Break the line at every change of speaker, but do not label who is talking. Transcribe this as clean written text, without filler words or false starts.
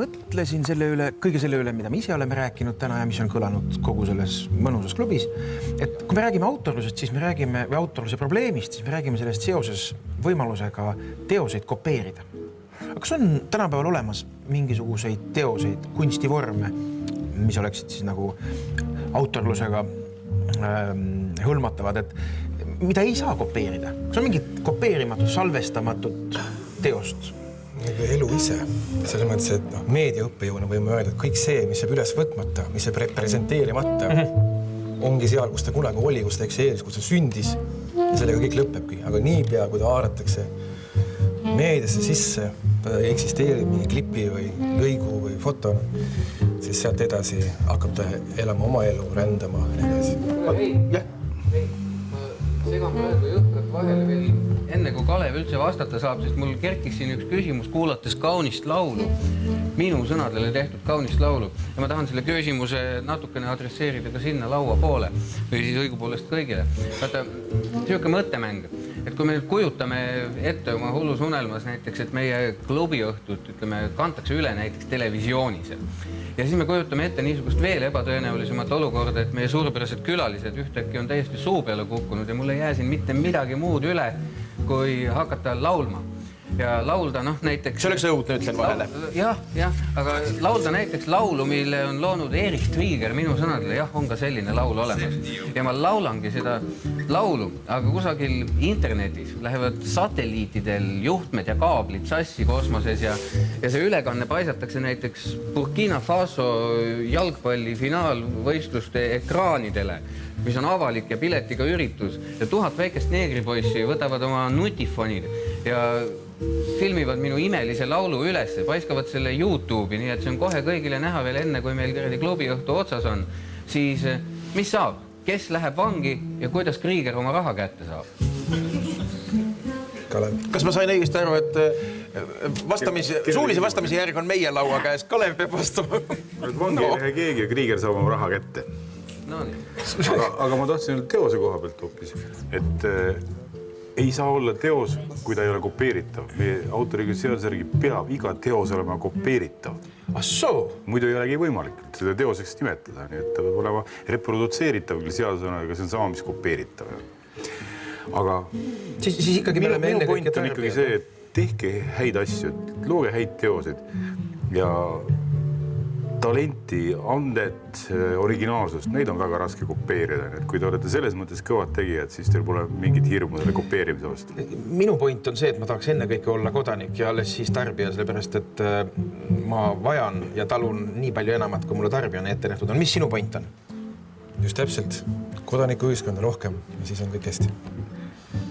mõtlesin kõige selle üle, mida me ise oleme rääkinud täna ja mis on kõlanud kogu selles mõnusas klubis, et kui me räägime autorlusest, siis me räägime või autorluse probleemist, siis me räägime sellest seoses võimalusega teoseid kopeerida. Kas on tänapäeval olemas mingisuguseid teoseid, kunstivorme, mis oleksid siis nagu autorlusega hõlmatavad, et mida ei saa kopeerida? Kas on mingit kopeerimatut, salvestamatut teost?
Elu ise. Selles mõttes, et meediaõppejõuna võime öelda, et kõik see, mis jääb üles võtmata, mis jääb presenteerimata, ongi seal, kus ta kunagi oli, kus ta eksisteeris, kus ta sündis ja sellega kõik lõpebki. Aga niipea, kui ta haaratakse meediasse sisse, ta eksisteerib mingi klipi või lõigu või foto, siis sealt edasi hakkab ta elama oma elu, rändama ja nii edasi.
Ma segan praegu jõhkralt vahele veel enne, kui Kalev üldse vastata saab, sest mul kerkis siin üks küsimus kuulates kaunist laulu, minu sõnadele tehtud kaunist laulu. Ja ma tahan selle küsimuse natukene adresseerida ka sinna laua poole või siis õigupoolest kõigile. Vaata, selline mõttemäng, et kui me nüüd kujutame ette oma hullus unelmas näiteks, et meie klubiõhtut, ütleme, kantakse üle näiteks televisioonis. Ja siis me kujutame ette niisugust veel ebatõenäolisemat olukorda, et meie suurepärased külalised ühtäkki on täiesti suu peale kukkunud ja mul ei jää siin mitte midagi muud üle, kui hakata laulma. Ja laulda näiteks... See oleks õudne, ütlen vahele. Jah, aga laulda näiteks laulu, mille on loonud Erik Trieger minu sõnadele. Jah, on ka selline laul olemas. Ja ma laulangi seda laulu, aga kusagil internetis lähevad satelliitidel juhtmed ja kaablid sassi kosmoses ja see ülekanne paisatakse näiteks Burkina Faso jalgpalli finaalvõistluste ekraanidele, mis on avalik ja piletiga üritus ja 1000 väikest neegripoissi võtavad oma nutifonid ja filmivad minu imelise laulu üles, paiskavad selle YouTube'i, nii et see on kohe kõigile näha veel enne, kui meil klubiõhtu otsas on. Siis mis saab? Kes läheb vangi ja kuidas Krieger oma raha kätte saab?
Kalev.
Kas ma sain õigesti aru, et suulise vastamise järg on meie laua käes? Kalev peab vastama.
Vangi ei lähe keegi ja Krieger saab oma raha kätte. Aga ma tahtsin teose koha pealt hoopis, et ei saa olla teos, kui ta ei ole kopeeritav. Meie autoriõiguse seaduse järgi peab iga teos olema kopeeritav. Muidu ei olegi võimalik seda teoseks nimetada, nii et ta peab olema reprodutseeritav küll seadusena, aga see on sama, mis kopeeritav. Aga
siis ikkagi me oleme enne
point on ikkagi see, et tehke häid asju, looge häid teoseid ja talenti, andet, originaalsust, neid on väga raske kopeerida. Et kui te olete selles mõttes kõvad tegijad, siis teil pole mingit hirmu selle kopeerimise vastu.
Minu point on see, et ma tahaks enne kõike olla kodanik ja alles siis tarbija, sellepärast, et ma vajan ja talun nii palju enamat, kui mulle tarbija on ette nähtud on. Mis sinu point on?
Just täpselt. Kodanikuühiskonda rohkem ja siis on kõik hästi.